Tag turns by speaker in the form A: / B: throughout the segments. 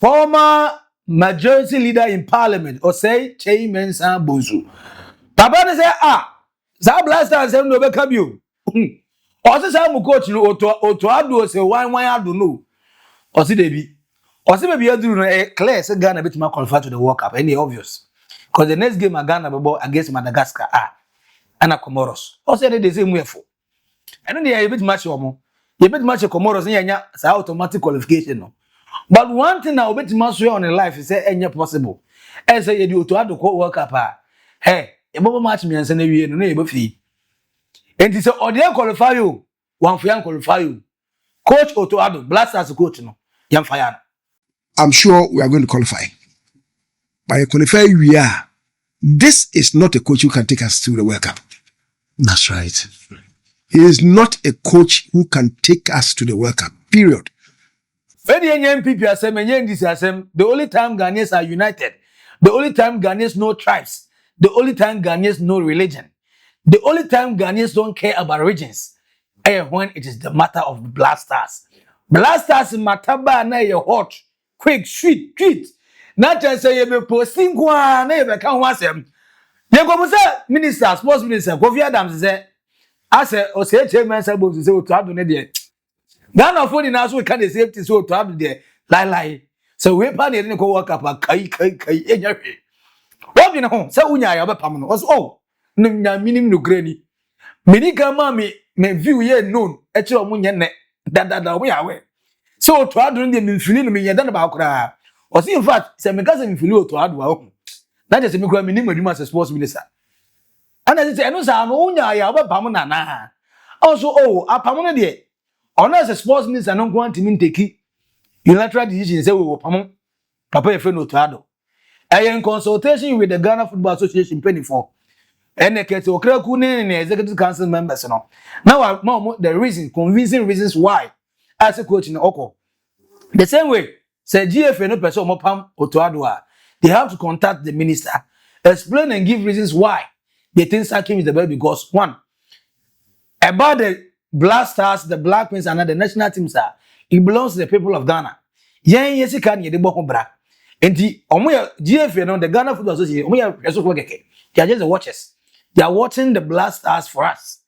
A: former majority leader in parliament, Osei, kyei, mensah, Bonsu. Papa say, that blasters have no become you. Also, some coach, Otto, Addo say, why I don't know. Or see, Debbie. Or see, maybe I do clear, say Ghana bit more qualified to the World Cup, any obvious. Because the next game, Ghana against Madagascar, and Comoros. Also, they the same way for. And then they are a bit much or more. You bit much Comoros, and it's automatic qualification. No. But one thing I bit much on in life is say, any possible. As I do to add the World Cup, hey, a bubble match me and send you no neighbor fee. And it's a audio qualify you, one for young qualify you. Coach Otto Addo, blast as a coach, no, young fire.
B: I'm sure we are going to qualify. By a qualify, we are. This is not a coach who can take us to the World Cup.
C: That's right.
B: He is not a coach who can take us to the World Cup. Period.
A: The only time Ghanaians are united, the only time Ghanaians know tribes, the only time Ghanaians know religion, the only time Ghanaians don't care about regions, when it is the matter of the blasters. Blasters mataba na ye hot, quick, sweet, treat. Not just say you be posting kwa na you can wasem. You go say minister, sports minister, Kofi Adams say, I say Osei kyei mensah Bonsu say Otto Addo ne de. Ghana for the national kind of safety so to have there. Lie. So we pan here go work up a kyei anyway. What you know? So unya ya be pam no. Was no minim no granny. Mini gama me view ye known. E che omo nye ne. Da we awe. So Otto Addo de me fili no me ye da na ba kra. O see in fact say me ka say me fili Otto Addo wa. That just me kra me nim adwuma as sports minister. And I say no say no unya ya be pam na na. Also apam no de. Ono as a sports minister no go antimi take unilateral decision say we will pam papa e friend Otto Addo. In consultation with the Ghana Football Association 24. And the Okreku ne executive council members no. Now the convincing reasons why as a coach in Oko. The same way say GFA no person mo pam Otto Addo, they have to contact the minister, explain and give reasons why they think sacking is the best, because one, about the Black Stars, the Black Queens, and the national teams it belongs to the people of Ghana. Yes, you can ye the boko bra. And the GFA, no, the Ghana Football Association, they are just the watchers. They are watching the Black Stars for us.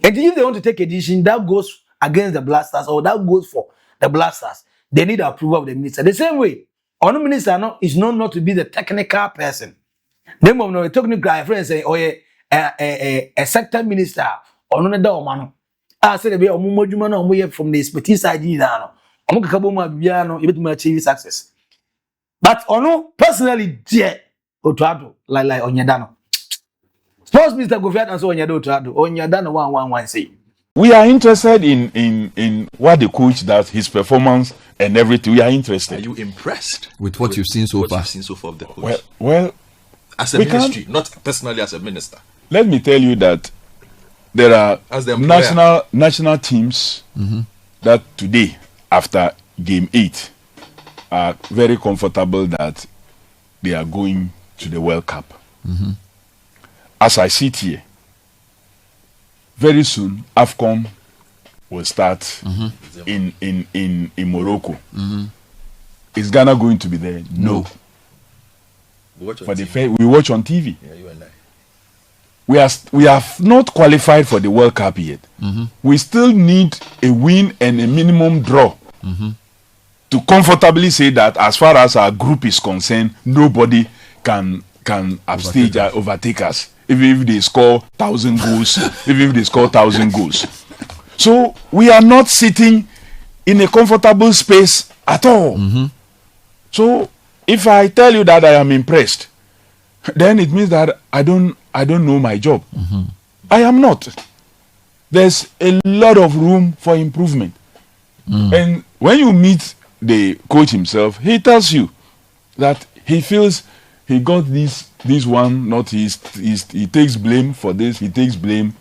A: And if they want to take a decision that goes against the Black Stars or that goes for the Black Stars, they need the approval of the minister. The same way, our minister is known not to be the technical person. Them of no technical friends say, a sector minister or no da omano. I said be omumodwuma na omoye from the expertise side na no. Omo kakabo ma bibia no e betima achieve success. But ono personally dear Otto Addo like onyeda no. Sports minister go fiat and so onyeda Otto Addo. Onyeda no 111 say.
D: We are interested in what the coach does, his performance and everything. We are interested.
C: Are you impressed with what you've seen so far? You've seen so far of the coach?
D: Well,
C: as a ministry, not personally as a minister.
D: Let me tell you that there are national teams that today, after game 8, are very comfortable that they are going to the World Cup. As I sit here, very soon AFCON will start in Morocco. Is Ghana going to be there? No. We watch on TV.
C: Yeah, you and I.
D: We have not qualified for the World Cup yet. We still need a win and a minimum draw to comfortably say that as far as our group is concerned, nobody can upstage or overtake us. Even if they score 1,000 goals, even if they score 1,000 goals. So we are not sitting in a comfortable space at all. So if I tell you that I am impressed, then it means that I don't know my job. I am not. There's a lot of room for improvement. And when you meet the coach himself, he tells you that he feels he got this one, not he takes blame for this, he takes blame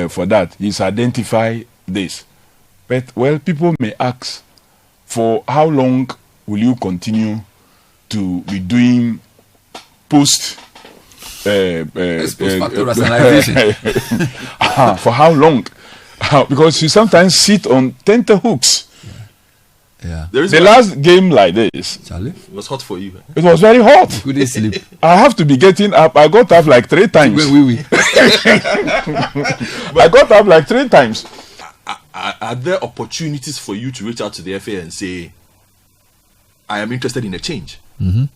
D: for that. He's identified this. But well, people may ask, for how long will you continue to be doing
C: post-factor rationalization?
D: For how long? Because you sometimes sit on tenterhooks.
C: Yeah.
D: The last game like this,
C: Charlie,
E: It was hot for you.
D: it was very hot.
C: couldn't sleep.
D: I have to be getting up. I got up like 3 times.
C: We.
D: I got up like 3 times.
E: Are there opportunities for you to reach out to the FA and say, I am interested in a change?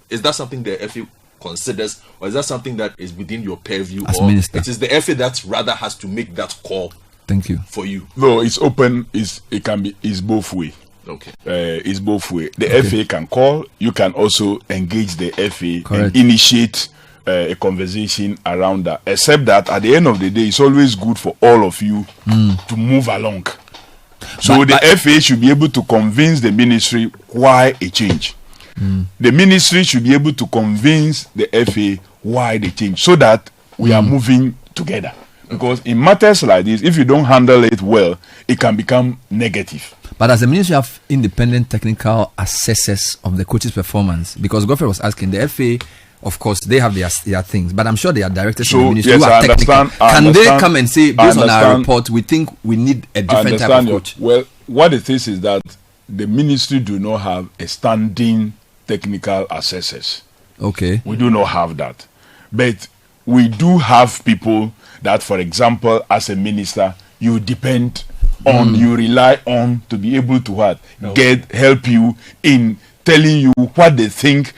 E: Is that something the FA considers, or is that something that is within your purview?
C: As
E: or
C: minister.
E: it is the FA that rather has to make that call
C: Thank you.
E: for you?
D: No, it's open. It's both way.
E: Okay.
D: It's both way. The FA can call. You can also engage the FA
C: Correct.
D: and initiate a conversation around that. Except that at the end of the day, it's always good for all of you to move along. So
C: But-
D: the FA should be able to convince the ministry why a change. The ministry should be able to convince the FA why the change, so that we are moving together. Because in matters like this, if you don't handle it well, it can become negative.
C: But as the ministry have independent technical assessors of the coach's performance, because Godfrey was asking, the FA, of course, they have their things, but I'm sure they are directors in the
D: So,
C: ministry
D: yes,
C: who
D: I
C: are technical.
D: understand- I
C: Can they
D: understand-
C: come and say,
D: I
C: based on our
D: understand-
C: report, we think we need a
D: I
C: different type of
D: understand you.
C: coach?
D: Well, what it is that the ministry do not have a standing technical assessors.
C: Okay.
D: We do not have that. But we do have people that, for example, as a minister, you depend on, you rely on to be able to what? Help you in telling you what they think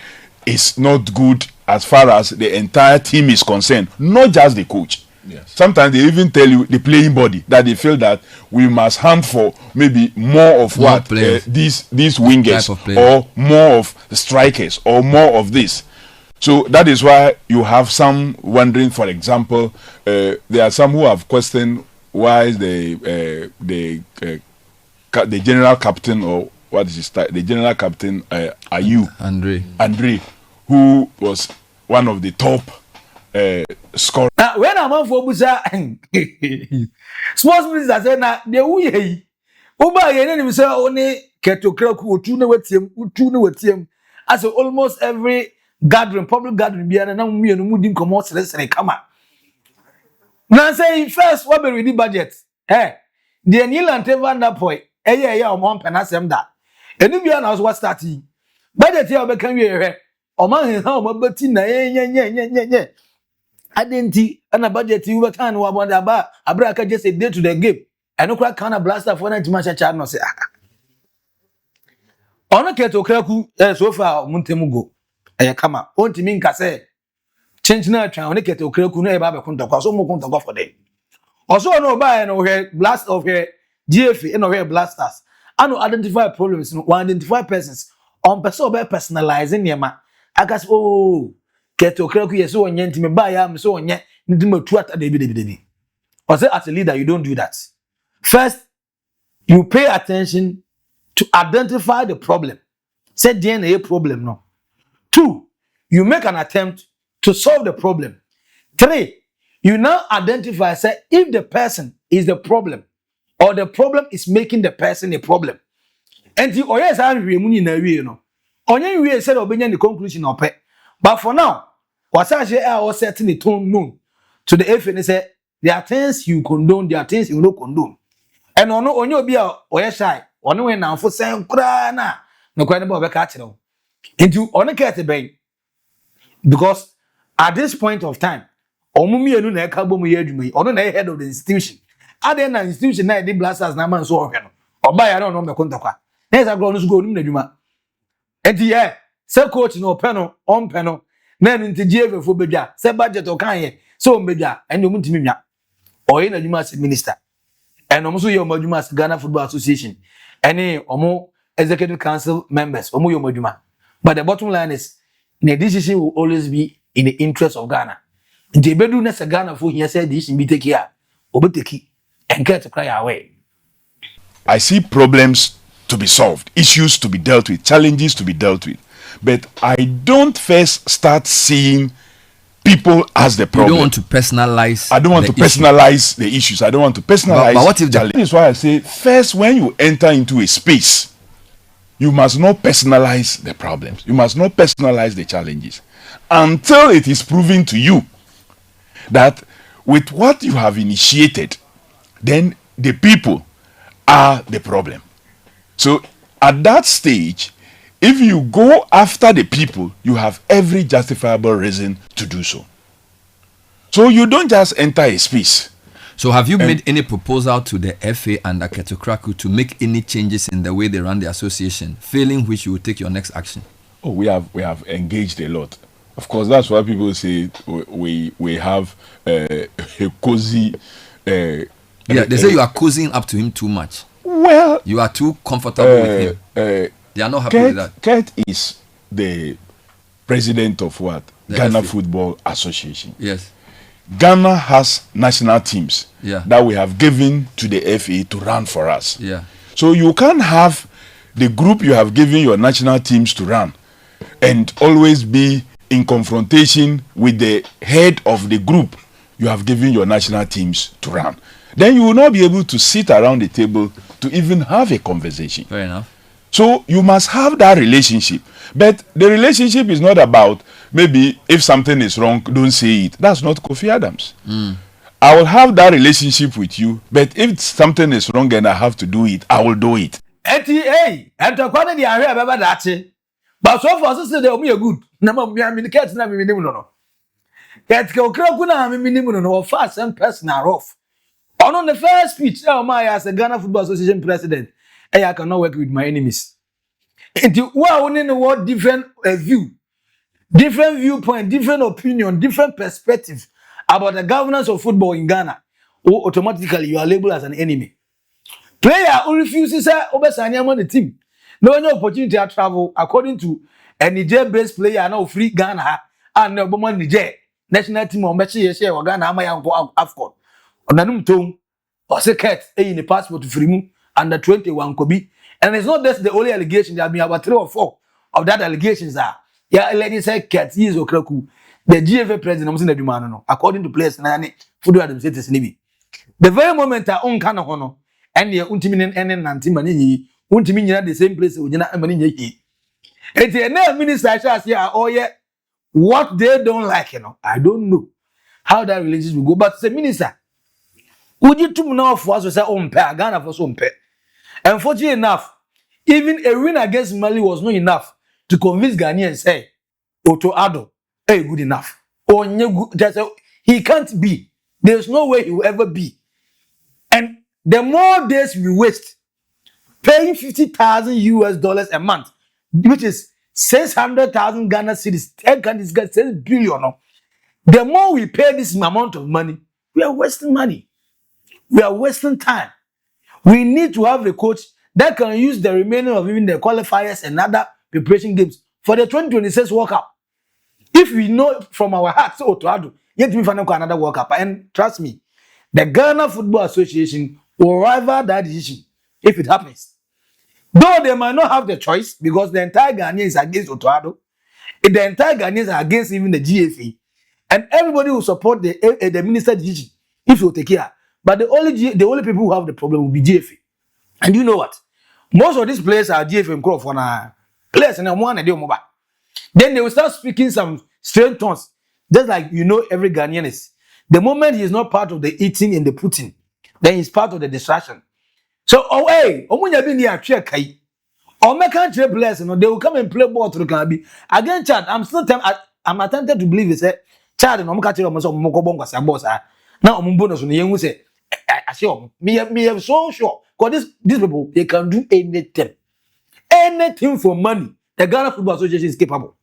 D: is not good as far as the entire team is concerned, not just the coach.
E: Yes.
D: Sometimes they even tell you the playing body that they feel that we must hunt for maybe more of
C: More
D: what
C: players.
D: these wingers
C: Type of players.
D: or more of strikers or more of this. So that is why you have some wondering. For example, there are some who have questioned why is the general captain, or what is his the general captain, Ayu
C: Andre.
D: who was one of the top scorers.
A: Now, when I'm on for Busa, sports minister said, now, the way, Uba, you know, say, only Keto Kraku, Tuna with him, as almost every gathering, public gathering, be an me and Mudim come and come out. Now, say, first, what be ready budget? Eh, the Neil and Tevan that point, yeah, on Panasem that. And if you are what starting, budget here, become here, or man, how about Tina, yeah. Identity and a budget you can want about Abraka just a day to the game. I know crack can a blaster for that much a child no say. On a keto kraku, so far, Montemugo. I come up. On to mean say, change na try on a keto kraku, no baba conta, so more conta go for them. Also, no buy no hair blast of hair, GFA, and no hair blasters. I know identify problems, no identify persons on person personalizing yama. I guess, oh. Keto kraku yes so onye ntime ba ya so onye ndima tu ata debi. Or say as a leader you don't do that. First, you pay attention to identify the problem. Say DNA problem no. 2, you make an attempt to solve the problem. 3, you now identify say if the person is the problem or the problem is making the person a problem. And the oyes are remuni na wie no. Onye wie said obenya the conclusion ope. But for now, what's actually was setting the tone known to the FA and say there are things you condone, there are things you don't condone. And on your be or shy, on when now for saying crana, no kind of catch it. Into on a cat bay. Because at this point of time, Omumi and Nuna Kabomu Yedumi, on the head of the institution. Are there an institution that did blasters Naman so or buy I don't know the Contaka. There's a grown school in the Juma. And yeah. Se coach no panel on panel na nti GFA fo bedwa se budget o kan ye so bedwa ene mu ntimi nwa o ye na dwuma as minister ene omo so ye omo dwuma as Ghana Football Association ene omo executive council members omo ye omo dwuma, but the bottom line is the decision will always be in the interest of Ghana. Nti bedu na se Ghana fo here say decision be take here obeteki and get to cry away.
D: I see problems to be solved, issues to be dealt with, challenges to be dealt with. But I don't first start seeing people as the problem.
C: You don't want to personalize.
D: I don't want to personalize the issues. I don't want to personalize.
C: But what if
D: that is why I say first, when you enter into a space, you must not personalize the problems. You must not personalize the challenges until it is proven to you that with what you have initiated, then the people are the problem. So at that stage, if you go after the people, you have every justifiable reason to do so. So you don't just enter a space.
C: So have you made any proposal to the FA and the Ketokraku to make any changes in the way they run the association, failing which you will take your next action?
D: Oh, we have engaged a lot. Of course, that's why people say we have a cozy.
C: They say you are cozying up to him too much.
D: Well,
C: you are too comfortable with him. They are not happy with that.
D: Kurt is the president of what?
C: The
D: Ghana
C: FA.
D: Football Association.
C: Yes.
D: Ghana has national teams
C: Yeah.
D: that we have given to the FA to run for us.
C: Yeah.
D: So you can't have the group you have given your national teams to run and always be in confrontation with the head of the group you have given your national teams to run. Then you will not be able to sit around the table to even have a conversation.
C: Fair enough.
D: So you must have that relationship. But the relationship is not about maybe if something is wrong, don't say it. That's not Kofi Adams. I will have that relationship with you, but if something is wrong and I have to do it, I will do it.
A: And to quite the area about that. But so far, sister, they'll be a good. Number me, I mean, the cats never been no. Cat go crocuna, I mean, no fast and personal off. On the first speech, oh my, as a Ghana Football Association president, I cannot work with my enemies. And you are in the world different view, different viewpoint, different opinion, different perspective about the governance of football in Ghana. Or automatically you are labeled as an enemy. Player who refuses to on the team. No any opportunity to travel according to a Niger-based player now free Ghana and no woman Niger national team on match share or Ghana my uncle AFCON. Onanum tom or secret in the passport to free mu under 21 Kobe. And it's not just the only allegation. There have been about 3 or 4 of that allegations are. Yeah, let me say cat is Okraku. The GFA president was in the demand, according to players Nani, football administrators Nibi. The very moment I own kind of honor, and the Untimin and Nantimani, Untimin the same place with Yanamani. And the minister says, yeah, oh yeah, what they don't like, I don't know how that relationship will go. But the minister, would you two know for us to say, oh, pair, Ghana for some pair? Unfortunately enough, even a win against Mali was not enough to convince Ghanaians, say, Otto, hey, good enough. Or he can't be. There's no way he will ever be. And the more days we waste paying $50,000 a month, which is 600,000 Ghana cedis, 10 countries got 6 billion. The more we pay this amount of money, we are wasting money. We are wasting time. We need to have a coach that can use the remaining of even the qualifiers and other preparation games for the 2026 World Cup. If we know from our hearts, Otto, yet we find another World Cup. And trust me, the Ghana Football Association will rival that decision if it happens. Though they might not have the choice because the entire Ghanaians is against Otto, the entire Ghanaians are against even the GFA, and everybody will support the minister decision if you take care. But the only people who have the problem will be GFA. And you know what? Most of these players are GFA and for now. Players and one and they then they will start speaking some strange tones, just like every Ghanaian is. The moment he is not part of the eating and the putting, then he's part of the distraction. So, omunya bi ni atwe kai. O meka nche players they will come and play ball to the Kabi. Again, Chad, I'm attempted to believe it. Chad no meka kire omo so omo ko bongo sa boss ah. Na omo bonus no yenhu say I say me am so sure because these people they can do anything for money. The Ghana Football Association is capable.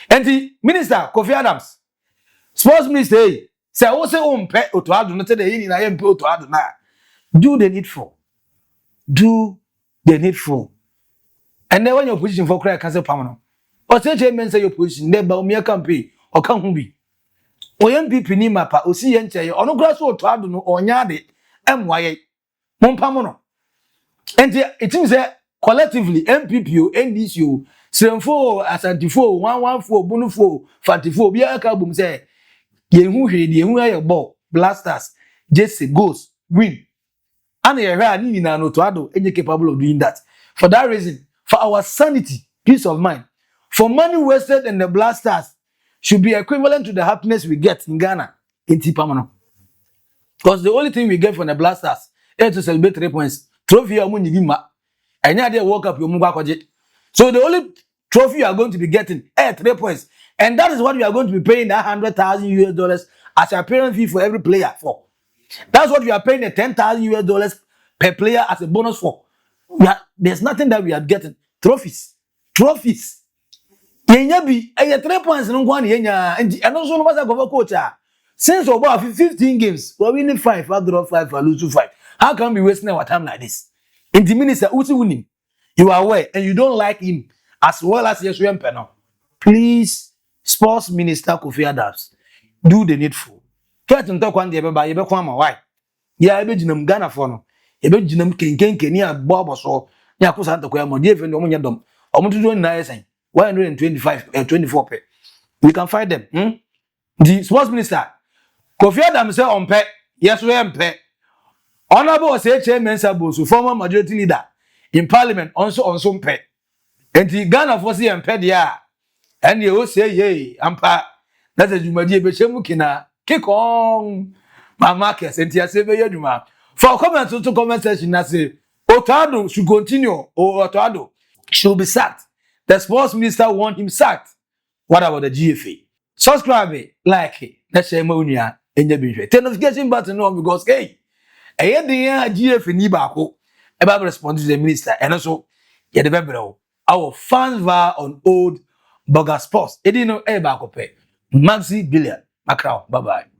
A: And the minister Kofi Adams, sports minister, say umpe otoado no say the yin na yempe otoado na. Do the needful. Do the needful. And then when your position for cry cancel permanent. Or say men say your position never umia campaign or can who be. OMP ni mapa osi yenche ono grass otoado no onyade MYA. Mompamono. And it seems that collectively MPPO, NDCO, Semfo, Asantifo, 114, Bonufo, Fatifo, Biaka Boom say, Yehu Hedi, Yehu ball, blasters, Jesse goes, win. And a rare Nina no Toado, any capable of doing that. For that reason, for our sanity, peace of mind, for money wasted and the blasters should be equivalent to the happiness we get in Ghana in Tipamano. Because the only thing we get from the blasters is to celebrate 3 points. Trophy or money, And now they World Cup you move back. So the only trophy you are going to be getting 3 points. And that is what you are going to be paying that $100,000 as your parent fee for every player for. That's what we are paying the $10,000 per player as a bonus for. There's nothing that we are getting. Trophies. Trophies. Yenya bi 3 points no kwa yenya and also no masa go coach. Since about 15 games, we're winning 5, I draw 5, I lose 5. How can we wasting our time like this? In the minister, Uti winning. You are aware and you don't like him as well as yes, now. Please, Sports Minister Kofi Adams, do the needful. Try to talk one day about you why. Yeah, I bet you Ghana for no. You bet you Kenya Bob or so. Yeah, because I'm the Kwamo, dear friend, Omonyadom. I'm to do 125 24 pay. We can fight them. The Sports Minister Kofi Adams say on pay. Yes, we am pay. Honorable Osei mensah Bonsu, former majority leader in parliament, also on some pay. And the Ghana for see and pay there. And you say, yay, ampa. That's a Jumaji Bechemukina. Kick on my markets and Tia Sebe Juma. For comment to comment section, I say, Otto should continue, or Otto should be sacked. The sports minister want him sacked. What about the GFA? Subscribe, like it. That's share monia in your binge. Turn notification button on because, hey, I had the GFA ni bako about respond to the minister and also get the better. Our fans were on old Burger Sports. It didn't know a back up. Maxi Billion. Macron. Bye bye.